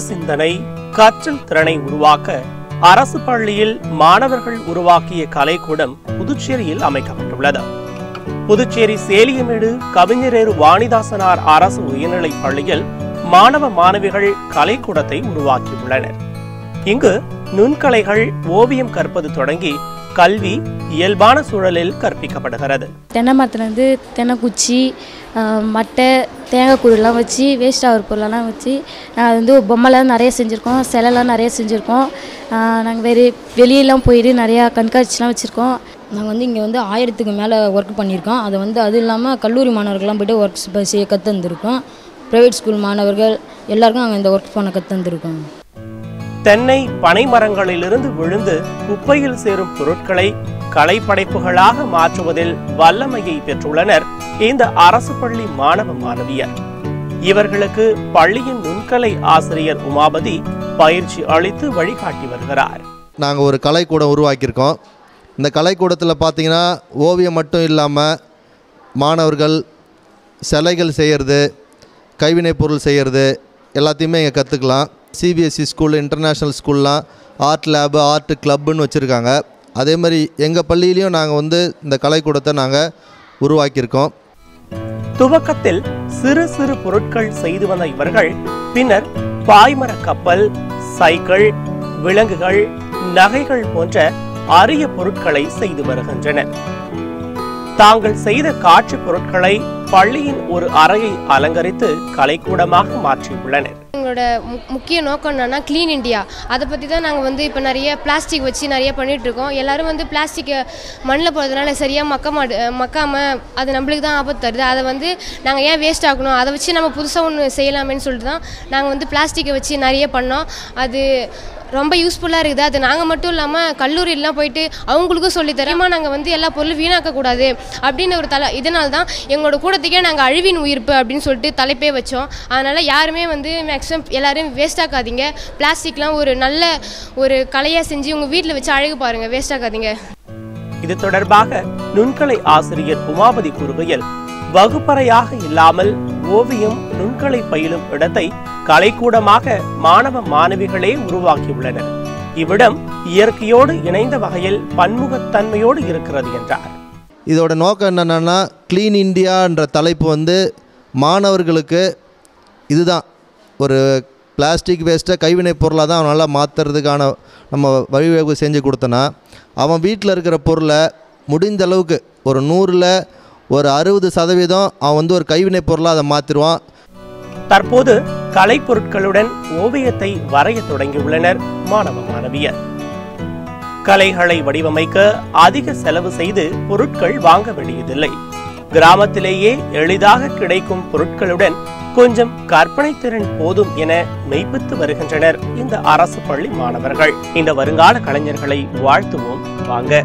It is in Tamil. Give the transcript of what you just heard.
சிந்தனை கற்றல் திறனை உருவாக்க அரசு பள்ளியில் மாணவர்கள் உருவாக்கிய கலைக்கூடம் புதுச்சேரியில் அமைக்கப்பட்டுள்ளது. புதுச்சேரி சேலியமேடு கவிஞரேறு வாணிதாசனார் அரசு உயர்நிலைப் பள்ளியில் மாணவ மாணவிகள் கலைக்கூடத்தை உருவாக்கியுள்ளனர். இங்கு நுண்கலைகள், ஓவியம் கற்பது தொடங்கி கல்வி இயல்பான சூழலில் கற்பிக்கப்படுகிறது. தென்னை மரத்துலேருந்து தென்னைக்குச்சி, மட்டை, தேங்காய் கூடெல்லாம் வச்சு வேஸ்ட் ஆகிற பொருளெல்லாம் வச்சு அது வந்து பொம்மைலாம் நிறைய செஞ்சுருக்கோம், சிலைலாம் நிறைய செஞ்சுருக்கோம். நாங்கள் வெளியெல்லாம் போயிட்டு நிறையா கண்காட்சிலாம் வச்சுருக்கோம். நாங்கள் வந்து இங்கே வந்து 1000க்கு மேலே ஒர்க் பண்ணியிருக்கோம். அதை வந்து அது இல்லாமல் கல்லூரி மாணவர்கள்லாம் போய்ட்டு ஒர்க்ஸ் செய்ய கற்று வந்திருக்கோம். ப்ரைவேட் ஸ்கூல் மாணவர்கள் எல்லாருக்கும் நாங்கள் இந்த ஒர்க் பண்ண கற்று வந்திருக்கோம். தென்னை பனை மரங்களிலிருந்து விழுந்து குப்பையில் சேரும் பொருட்களை கலைப்படைப்புகளாக மாற்றுவதில் வல்லமையை பெற்றுள்ளனர் இந்த அரசு பள்ளி மாணவ மாணவியர். இவர்களுக்கு பள்ளியின் நுண்கலை ஆசிரியர் உமாபதி பயிற்சி அளித்து வழிகாட்டி வருகிறார். நாங்கள் ஒரு கலைக்கூடம் உருவாக்கியிருக்கோம். இந்த கலைக்கூடத்தில் பார்த்தீங்கன்னா ஓவியம் மட்டும் இல்லாமல் மாணவர்கள் சிலைகள் செய்கிறது, கைவினைப் பொருள் செய்கிறது எல்லாத்தையுமே இங்கே கற்றுக்கலாம். சிபிஎஸ்சி ஸ்கூல், இன்டர்நேஷ்னல் ஸ்கூல்லாம் ஆர்ட் லேபு, ஆர்ட் கிளப்புன்னு வச்சுருக்காங்க. அதே மாதிரி எங்கள் பள்ளியிலையும் நாங்கள் வந்து இந்த கலைக்கூடத்தை நாங்கள் உருவாக்கியிருக்கோம். துவக்கத்தில் சிறு சிறு பொருட்கள் செய்து வந்த இவர்கள் பின்னர் பாய்மர கப்பல், சைக்கிள், விலங்குகள், நகைகள் போன்ற அரிய பொருட்களை செய்து வருகின்றனர். தாங்கள் செய்த காட்சி பொருட்களை பள்ளியின் ஒரு அறையை அலங்கரித்து கலைக்கூடமாக மாற்றியுள்ளனர். எங்களோட முக்கிய நோக்கம் என்னன்னா கிளீன் இண்டியா. அதை பற்றி தான் நாங்கள் வந்து இப்போ நிறைய பிளாஸ்டிக் வச்சு நிறைய பண்ணிகிட்ருக்கோம். எல்லோரும் வந்து பிளாஸ்டிக்கை மண்ணில் போடுறதுனால சரியாக மக்காமல் அது நம்மளுக்கு தான் ஆபத்து தருது. அதை வந்து நாங்கள் ஏன் வேஸ்ட் ஆகணும், அதை வச்சு நம்ம புதுசாக ஒன்று செய்யலாமேன்னு சொல்லிட்டு தான் நாங்கள் வந்து பிளாஸ்டிக்கை வச்சு நிறைய பண்ணோம். அது ரொம்ப யூஸ்ஃபுல்லாக இருக்குது. அது நாங்கள் மட்டும் இல்லாமல் கல்லூரியிலாம் போயிட்டு அவங்களுக்கும் சொல்லித்தரோமா. நாங்கள் வந்து எல்லா பொருளும் வீணாக்கக்கூடாது அப்படின்னு ஒரு இதனால தான் எங்களோட கூடத்துக்கே நாங்கள் அழிவின் உயிர்ப்பு அப்படின்னு சொல்லிட்டு தலைப்பே வச்சோம். அதனால் யாருமே வந்து மேக்ஸிமம் எல்லோரும் வேஸ்ட் ஆக்காதீங்க. பிளாஸ்டிக்லாம் ஒரு நல்ல ஒரு கலையாக செஞ்சு உங்கள் வீட்டில் வச்சு அழகு பாருங்கள், வேஸ்ட் ஆக்காதீங்க. இது தொடர்பாக நுண்கலை ஆசிரியர் உமாபதி கூறுகையில், வகுப்பறையாக இல்லாமல் ஓவியம், நுண்கலை பயிலும் இடத்தை கலைக்கூடமாக மாணவ மாணவிகளே உருவாக்கியுள்ளனர். இவ்விடம் இயற்கையோடு இணைந்த வகையில் பன்முகத்தன்மையோடு இருக்கிறது என்றார். இதோட நோக்கம் என்னென்னா, கிளீன் இந்தியான்ற தலைப்பு வந்து மாணவர்களுக்கு இதுதான், ஒரு பிளாஸ்டிக் வேஸ்ட்டை கைவினைப் பொருளாக தான் அவன் நல்லா மாற்றுறதுக்கான நம்ம வழிவகை செஞ்சு கொடுத்தோன்னா, அவன் வீட்டில் இருக்கிற பொருளை முடிந்த அளவுக்கு ஒரு 100ல் ஒரு 60% அவன் வந்து ஒரு கைவினைப் பொருளாக அதை மாற்றிடுவான். தற்போது கலைப்பொருட்களுடன் ஓவியத்தை வரைய தொடங்கியுள்ளனர் மாணவ மாணவியர். கலைகளை வடிவமைக்க அதிக செலவு செய்து பொருட்கள் வாங்க வேண்டியதில்லை. கிராமத்திலேயே எளிதாக கிடைக்கும் பொருட்களுடன் கொஞ்சம் கற்பனை திறன் போதும் என மெய்ப்பித்து வருகின்றனர் இந்த அரசு பள்ளி மாணவர்கள். இந்த வருங்கால கலைஞர்களை வாழ்த்துவோம் வாங்க.